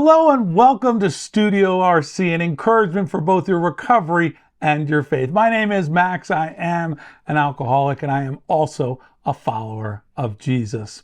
Hello and welcome to Studio RC, an encouragement for both your recovery and your faith. My name is Max. I am an alcoholic and I am also a follower of Jesus.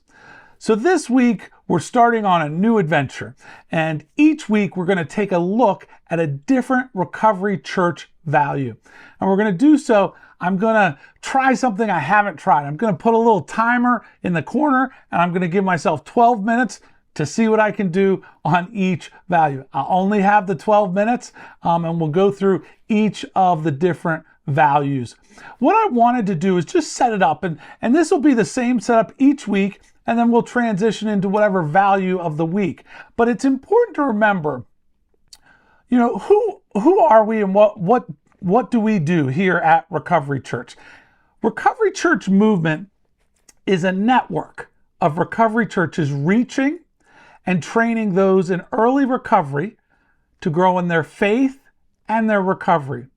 So this week we're starting on a new adventure, and each week we're going to take a look at a different recovery church value. And we're going to do so, I'm going to try something I haven't tried. I'm going to put a little timer in the corner and I'm going to give myself 12 minutes to see what I can do on each value. I'll only have the 12 minutes and we'll go through each of the different values. What I wanted to do is just set it up, and this will be the same setup each week, and then we'll transition into whatever value of the week. But it's important to remember, who are we and what do we do here at Recovery Church? Recovery Church Movement is a network of recovery churches reaching and training those in early recovery to grow in their faith and their recovery.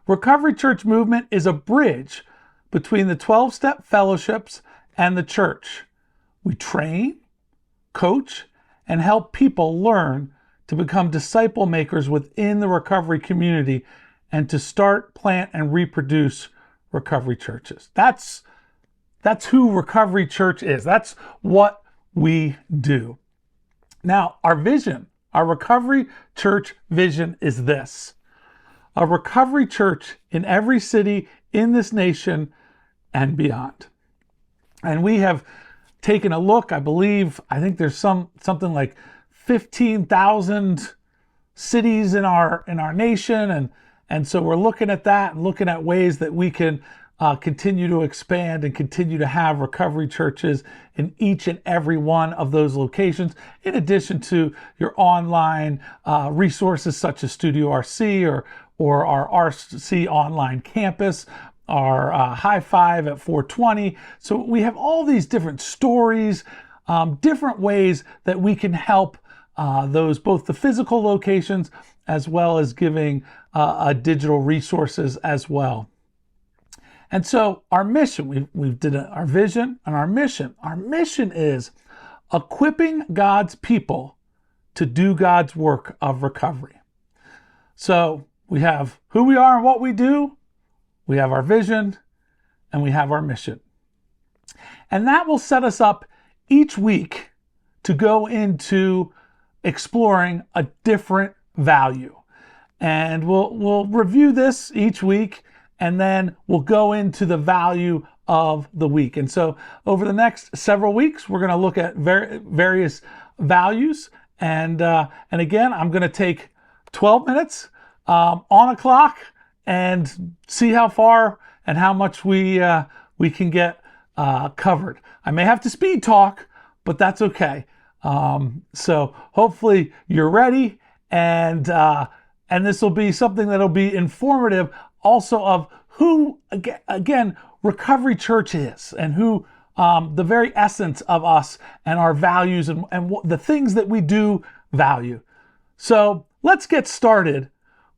Recovery Church Movement is a bridge between the 12-step fellowships and the church. We train, coach, and help people learn to become disciple makers within the recovery community and to start, plant, and reproduce recovery churches. That's who Recovery Church is. That's what we do. Now, our vision, our Recovery Church vision is this: a recovery church in every city in this nation and beyond. And we have taken a look, I think there's something like 15,000 cities in our nation, and so we're looking at that and looking at ways that we can continue to expand and continue to have recovery churches in each and every one of those locations, in addition to your online resources such as Studio RC or our RC online campus, our High Five at 420. So we have all these different stories, different ways that we can help those, both the physical locations as well as giving digital resources as well. And so our mission, we've did our vision and our mission. Our mission is equipping God's people to do God's work of recovery. So we have who we are and what we do, we have our vision, and we have our mission. And that will set us up each week to go into exploring a different value. And we'll review this each week, and then we'll go into the value of the week. And so over the next several weeks, we're going to look at various values. And again, I'm going to take 12 minutes on a clock and see how far and how much we can get covered. I may have to speed talk, but that's okay. So hopefully you're ready, and this will be something that'll be informative also of who, again, Recovery Church is, and who the very essence of us and our values and the things that we do value. So let's get started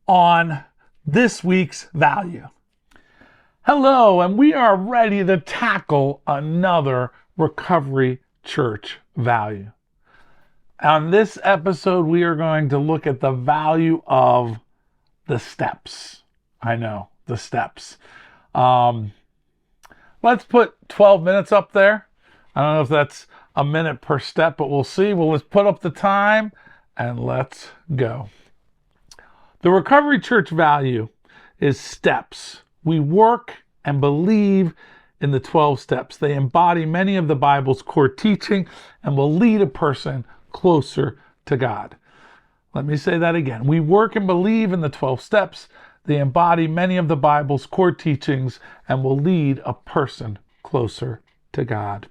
on this week's value. Hello, and we are ready to tackle another Recovery Church value. On this episode, we are going to look at the value of the steps. I know, the steps. Let's put 12 minutes up there. I don't know if that's a minute per step, but we'll see. Let's put up the time and let's go. The Recovery Church value is steps. We work and believe in the 12 steps. They embody many of the Bible's core teaching and will lead a person closer to God. Let me say that again. We work and believe in the 12 steps. They embody many of the Bible's core teachings and will lead a person closer to God.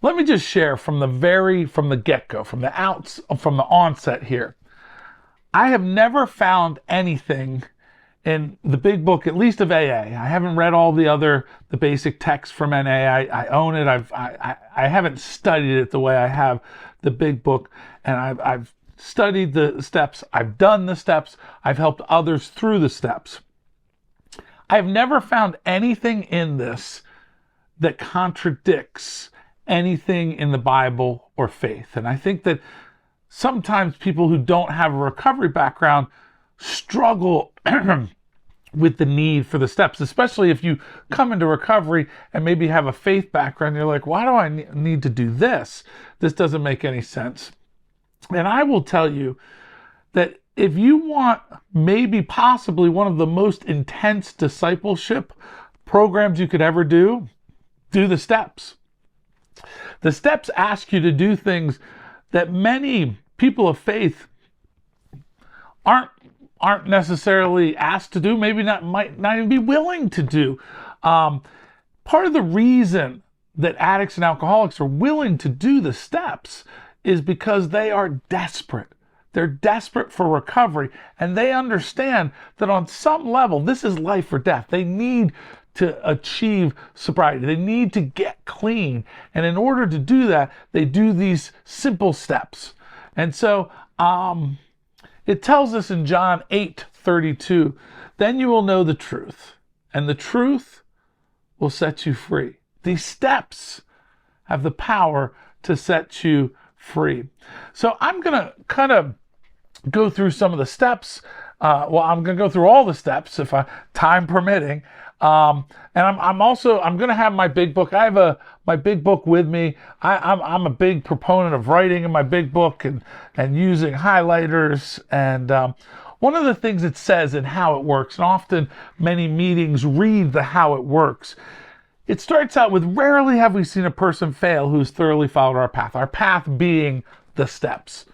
Let me just share from the get-go, from the onset here. I have never found anything in the big book, at least of AA. I haven't read all the basic texts from NA. I own it. I haven't studied it the way I have the big book, and I've studied the steps. I've done the steps. I've helped others through the steps. I've never found anything in this that contradicts anything in the Bible or faith. And I think that sometimes people who don't have a recovery background struggle with the need for the steps, especially if you come into recovery and maybe have a faith background. You're like, why do I need to do this? This doesn't make any sense. And I will tell you that if you want maybe possibly one of the most intense discipleship programs you could ever do the steps. The steps ask you to do things that many people of faith aren't necessarily asked to do, maybe might not even be willing to do. Part of the reason that addicts and alcoholics are willing to do the steps is because they are desperate. They're desperate for recovery, and they understand that on some level, this is life or death. They need to achieve sobriety. They need to get clean. And in order to do that, they do these simple steps. And so it tells us in John 8:32, then you will know the truth, and the truth will set you free. These steps have the power to set you free. So I'm going to kind of go through some of the steps. I'm going to go through all the steps if time permitting. And I'm going to have my big book. I have my big book with me. I'm a big proponent of writing in my big book and using highlighters. And one of the things it says in how it works, and often many meetings read the how it works. It starts out with, rarely have we seen a person fail who's thoroughly followed our path being the steps.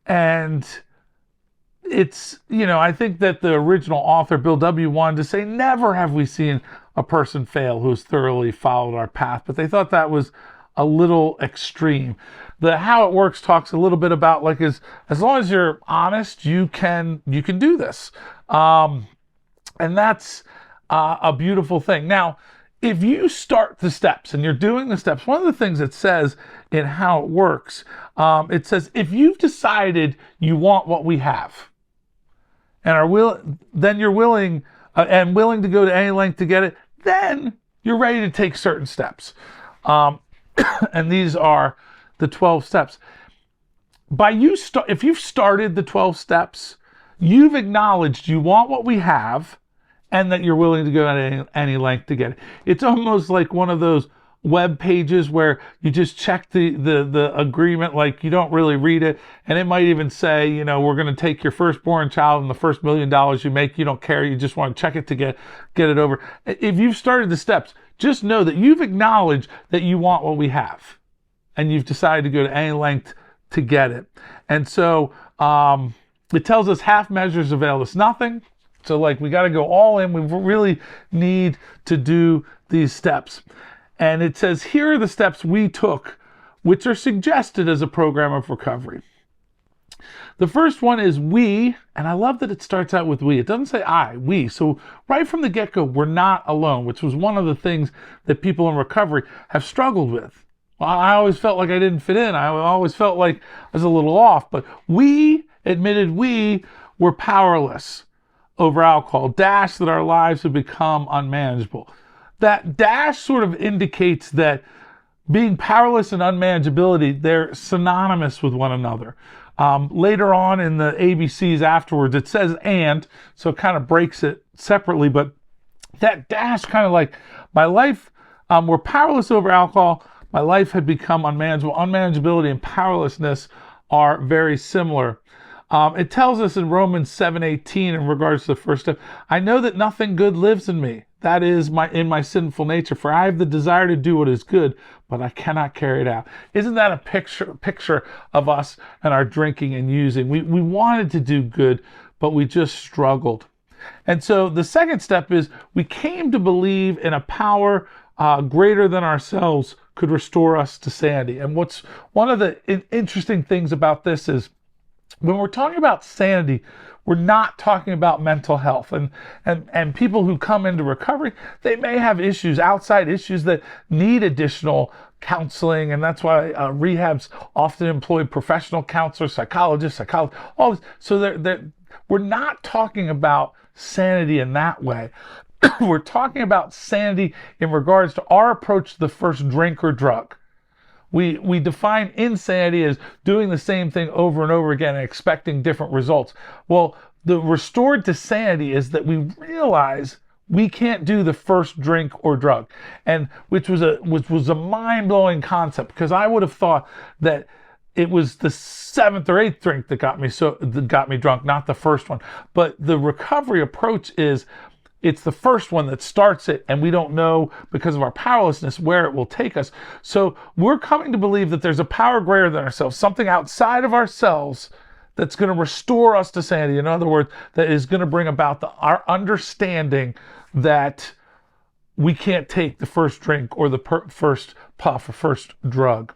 And it's, I think that the original author, Bill W., wanted to say, never have we seen a person fail who's thoroughly followed our path. But they thought that was a little extreme. The how it works talks a little bit about, like, as long as you're honest, you can do this. And that's a beautiful thing. Now, if you start the steps and you're doing the steps, one of the things it says in how it works, it says, if you've decided you want what we have and then you're willing to go to any length to get it, then you're ready to take certain steps. And these are the 12 steps. If you've started the 12 steps, you've acknowledged you want what we have, and that you're willing to go at any length to get it. It's almost like one of those web pages where you just check the agreement, like you don't really read it, and it might even say, we're going to take your firstborn child and the first $1 million you make. You don't care. You just want to check it to get it over. If you've started the steps, just know that you've acknowledged that you want what we have, and you've decided to go to any length to get it. And so it tells us half measures avail us nothing. So we got to go all in. We really need to do these steps. And it says, here are the steps we took, which are suggested as a program of recovery. The first one is we, and I love that it starts out with we. It doesn't say I, we. So right from the get-go, we're not alone, which was one of the things that people in recovery have struggled with. Well, I always felt like I didn't fit in. I always felt like I was a little off. But we admitted we were powerless over alcohol, that our lives have become unmanageable. That dash sort of indicates that being powerless and unmanageability, they're synonymous with one another. Later on in the ABCs afterwards, it says and, so it kind of breaks it separately, but that dash kind of like, my life, we're powerless over alcohol, my life had become unmanageable. Unmanageability and powerlessness are very similar. It tells us in Romans 7:18 in regards to the first step, I know that nothing good lives in me. That is in my sinful nature, for I have the desire to do what is good, but I cannot carry it out. Isn't that a picture of us and our drinking and using? We wanted to do good, but we just struggled. And so the second step is we came to believe in a power greater than ourselves could restore us to sanity. And what's one of the interesting things about this is, when we're talking about sanity, we're not talking about mental health. And people who come into recovery, they may have issues, outside issues that need additional counseling. And that's why rehabs often employ professional counselors, psychologists, all this. So we're not talking about sanity in that way. We're talking about sanity in regards to our approach to the first drink or drug. We define insanity as doing the same thing over and over again and expecting different results. Well, the restored to sanity is that we realize we can't do the first drink or drug, and which was a mind-blowing concept, because I would have thought that it was the seventh or eighth drink that got me drunk, not the first one. But the recovery approach is it's the first one that starts it, and we don't know, because of our powerlessness, where it will take us. So we're coming to believe that there's a power greater than ourselves, something outside of ourselves that's going to restore us to sanity. In other words, that is going to bring about our understanding that we can't take the first drink or the first puff or first drug.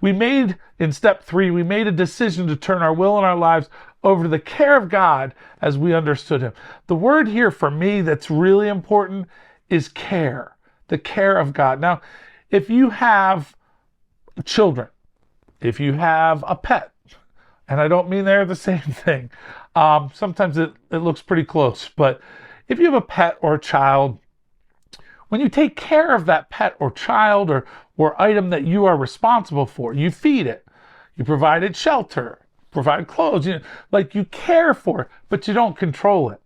In step 3, we made a decision to turn our will and our lives over to the care of God as we understood him. The word here for me that's really important is care, the care of God. Now, if you have children, if you have a pet, and I don't mean they're the same thing. Sometimes it looks pretty close, but if you have a pet or a child, when you take care of that pet or child or item that you are responsible for, you feed it, you provide it shelter, provide clothes, you care for it, but you don't control it.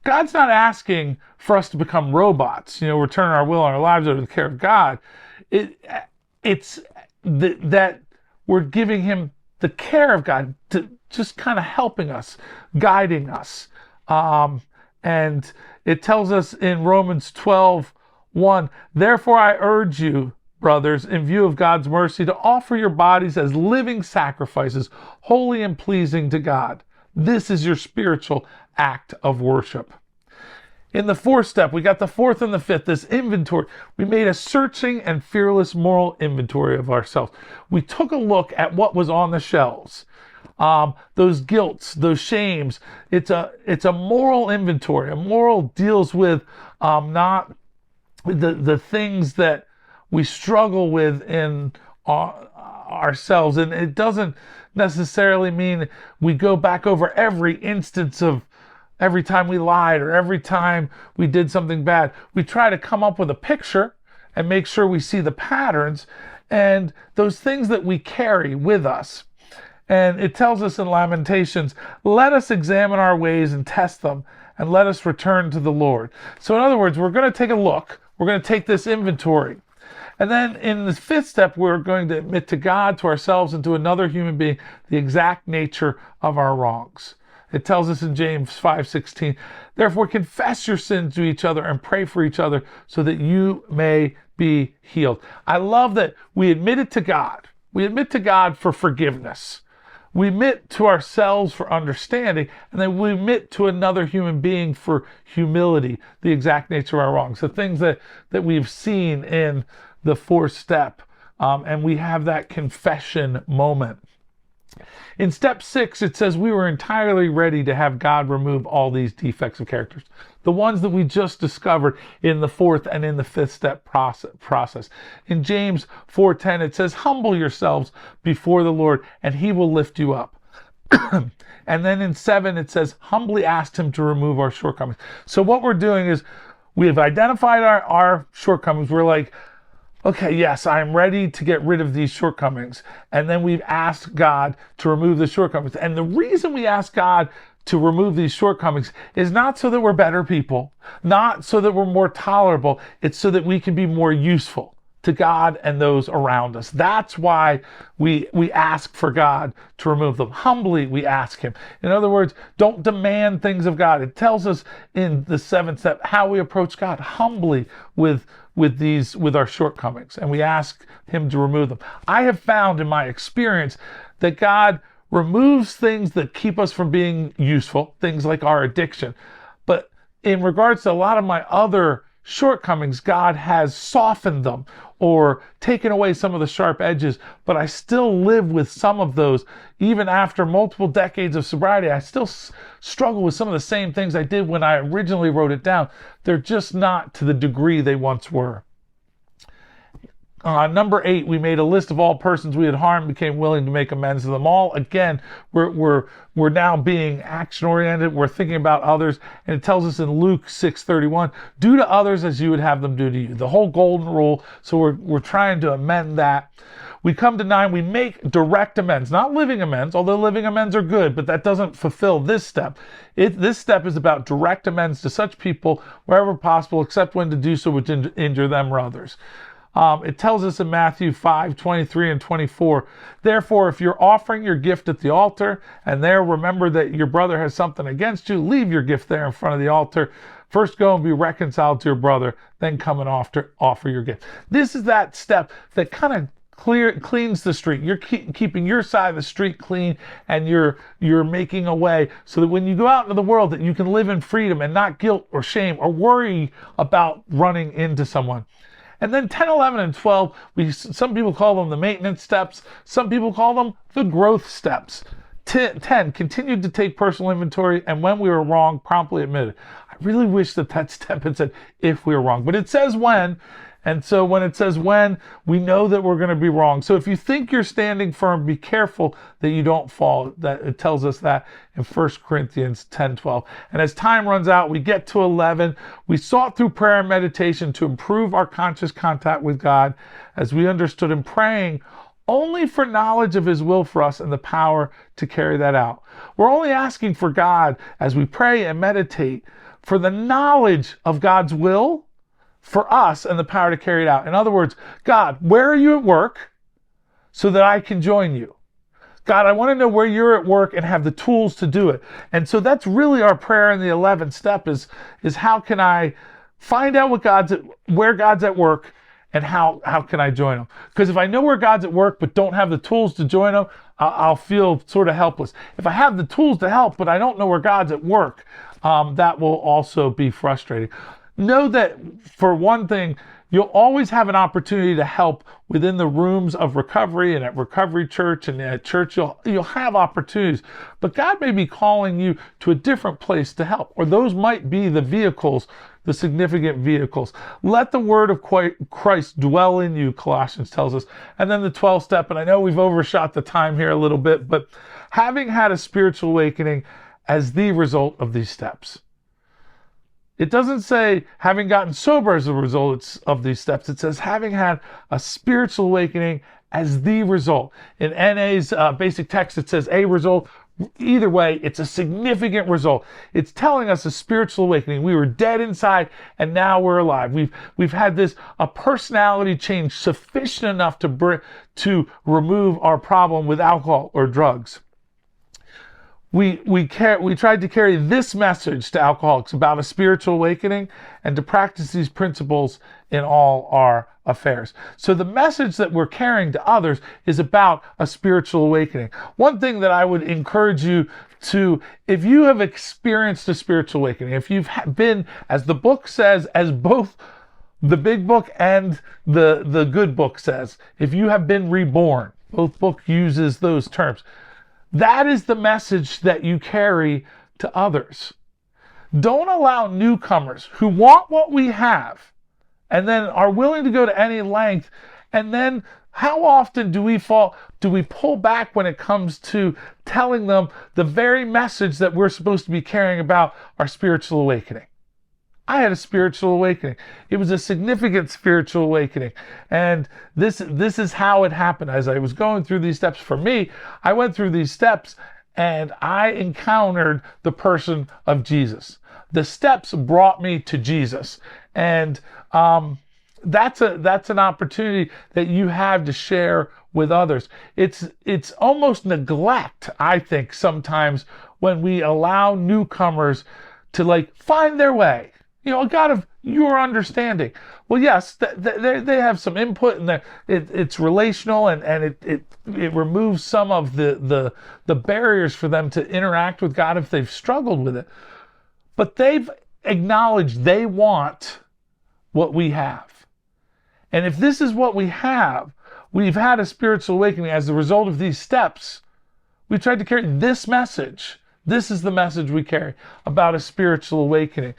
God's not asking for us to become robots, return our will and our lives over to the care of God. It's that we're giving him the care of God, to just kind of helping us, guiding us. And it tells us in Romans 12:1, therefore I urge you, brothers, in view of God's mercy, to offer your bodies as living sacrifices, holy and pleasing to God. This is your spiritual act of worship. In the 4th step, we got the 4th and the 5th, this inventory. We made a searching and fearless moral inventory of ourselves. We took a look at what was on the shelves. Those guilts, those shames. It's a moral inventory. A moral deals with not the things that we struggle with in ourselves. And it doesn't necessarily mean we go back over every instance of every time we lied or every time we did something bad. We try to come up with a picture and make sure we see the patterns and those things that we carry with us. And it tells us in Lamentations, let us examine our ways and test them, and let us return to the Lord. So in other words, we're going to take a look. We're going to take this inventory. And then in the 5th step, we're going to admit to God, to ourselves, and to another human being the exact nature of our wrongs. It tells us in James 5:16, therefore confess your sins to each other and pray for each other so that you may be healed. I love that we admit it to God. We admit to God for forgiveness. We admit to ourselves for understanding, and then we admit to another human being for humility, the exact nature of our wrongs, the things that we've seen in the 4th step, and we have that confession moment. In step 6, it says we were entirely ready to have God remove all these defects of characters, the ones that we just discovered in the 4th and in the 5th step process. In James 4:10, it says, humble yourselves before the Lord, and he will lift you up. And then in 7, it says, humbly ask him to remove our shortcomings. So what we're doing is we have identified our shortcomings. We're like, okay, yes, I'm ready to get rid of these shortcomings. And then we've asked God to remove the shortcomings. And the reason we ask God to remove these shortcomings is not so that we're better people, not so that we're more tolerable. It's so that we can be more useful to God and those around us. That's why we ask for God to remove them. Humbly, we ask him. In other words, don't demand things of God. It tells us in the 7th step how we approach God, humbly with our shortcomings, and we ask him to remove them. I have found in my experience that God removes things that keep us from being useful, things like our addiction. But in regards to a lot of my other shortcomings, God has softened them or taken away some of the sharp edges, but I still live with some of those. Even after multiple decades of sobriety, I still struggle with some of the same things I did when I originally wrote it down. They're just not to the degree they once were. Number 8, we made a list of all persons we had harmed, became willing to make amends to them all. Again, we're now being action oriented. We're thinking about others, and it tells us in Luke 6:31, do to others as you would have them do to you. The whole golden rule. So we're trying to amend that. We come to 9, we make direct amends, not living amends, although living amends are good, but that doesn't fulfill this step. This step is about direct amends to such people wherever possible, except when to do so would injure them or others. It tells us in Matthew 5:23 and 24, therefore, if you're offering your gift at the altar and there remember that your brother has something against you, leave your gift there in front of the altar. First go and be reconciled to your brother, then come and offer your gift. This is that step that kind of cleans the street. You're keeping your side of the street clean, and you're making a way so that when you go out into the world that you can live in freedom and not guilt or shame or worry about running into someone. And then 10, 11, and 12, some people call them the maintenance steps. Some people call them the growth steps. 10, continued to take personal inventory, and when we were wrong, promptly admitted. I really wish that step had said if we were wrong, but it says when. And so when it says when, we know that we're going to be wrong. So if you think you're standing firm, be careful that you don't fall. That it tells us that in 1 Corinthians 10:12. And as time runs out, we get to 11. We sought through prayer and meditation to improve our conscious contact with God as we understood Him, praying only for knowledge of His will for us and the power to carry that out. We're only asking for God as we pray and meditate for the knowledge of God's will for us and the power to carry it out. In other words, God, where are you at work so that I can join you? God, I want to know where you're at work and have the tools to do it. And so that's really our prayer in the 11th step is how can I find out where God's at work and how can I join him? Because if I know where God's at work but don't have the tools to join him, I'll feel sort of helpless. If I have the tools to help but I don't know where God's at work, that will also be frustrating. Know that, for one thing, you'll always have an opportunity to help within the rooms of recovery and at Recovery Church and at church. You'll have opportunities, but God may be calling you to a different place to help, or those might be the vehicles, the significant vehicles. Let the word of Christ dwell in you, Colossians tells us. And then the 12th step, and I know we've overshot the time here a little bit, but having had a spiritual awakening as the result of these steps. It doesn't say having gotten sober as a result of these steps. It says having had a spiritual awakening as the result. In NA's basic text, it says a result. Either way, it's a significant result. It's telling us a spiritual awakening. We were dead inside and now we're alive. We've had a personality change sufficient enough to remove our problem with alcohol or drugs. We tried to carry this message to alcoholics about a spiritual awakening and to practice these principles in all our affairs. So the message that we're carrying to others is about a spiritual awakening. One thing that I would encourage you to, if you have experienced a spiritual awakening, if you've been, as the book says, as both the big book and the good book says, if you have been reborn, both book uses those terms. That is the message that you carry to others. Don't allow newcomers who want what we have and then are willing to go to any length. And then how often do we pull back when it comes to telling them the very message that we're supposed to be caring about our spiritual awakening? I had a spiritual awakening. It was a significant spiritual awakening. And this is how it happened. As I was going through these steps, for me, I went through these steps and I encountered the person of Jesus. The steps brought me to Jesus. And that's an opportunity that you have to share with others. It's almost neglect, I think, sometimes when we allow newcomers to find their way. A God of your understanding. Well, yes, they have some input, and it's relational, and it removes some of the barriers for them to interact with God if they've struggled with it. But they've acknowledged they want what we have. And if this is what we have, we've had a spiritual awakening as a result of these steps. We tried to carry this message. This is the message we carry about a spiritual awakening.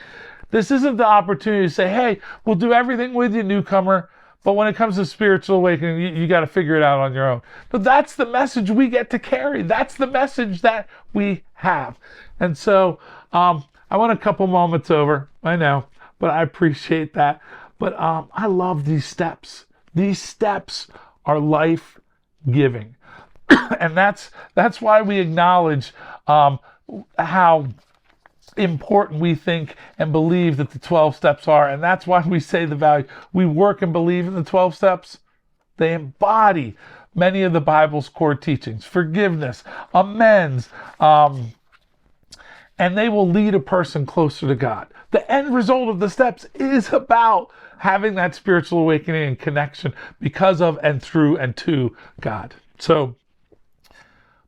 This isn't the opportunity to say, hey, we'll do everything with you, newcomer, But when it comes to spiritual awakening, you got to figure it out on your own. But that's the message we get to carry. That's the message that we have. And so I went a couple moments over, I know, but I appreciate that. But I love these steps. These steps are life-giving. And that's why we acknowledge how important we think and believe that the 12 steps are. And that's why we say the value. We work and believe in the 12 steps. They embody many of the Bible's core teachings: forgiveness, amends, and they will lead a person closer to God. The end result of the steps is about having that spiritual awakening and connection because of and through and to God. So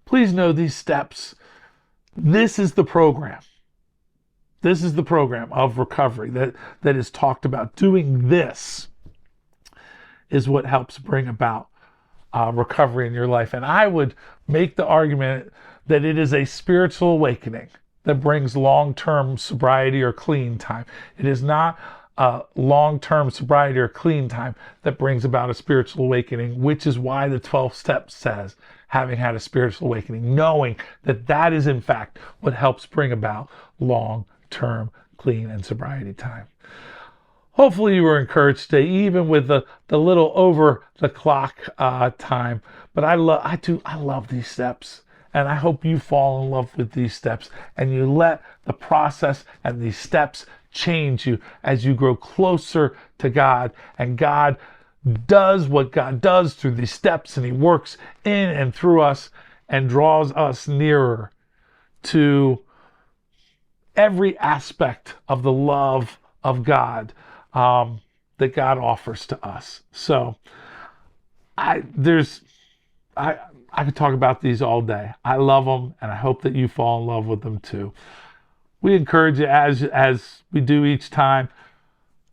please know these steps. This is the program. This is the program of recovery that is talked about. Doing this is what helps bring about recovery in your life. And I would make the argument that it is a spiritual awakening that brings long-term sobriety or clean time. It is not long-term sobriety or clean time that brings about a spiritual awakening, which is why the 12 steps says, having had a spiritual awakening, knowing that that is in fact what helps bring about long-term clean and sobriety time. Hopefully you were encouraged today, even with the little over the clock time. But I love these steps. And I hope you fall in love with these steps and you let the process and these steps change you as you grow closer to God. And God does what God does through these steps, and He works in and through us and draws us nearer to every aspect of the love of God that God offers to us. So I could talk about these all day. I love them, and I hope that you fall in love with them too. We encourage you, as we do each time,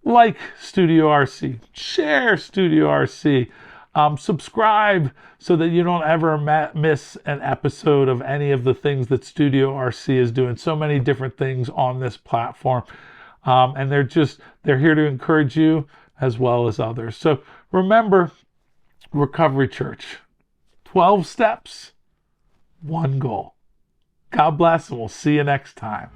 like Studio RC, share Studio RC, subscribe so that you don't ever miss an episode of any of the things that Studio RC is doing. So many different things on this platform, and they're here to encourage you as well as others. So remember, Recovery Church. 12 steps, one goal. God bless, and we'll see you next time.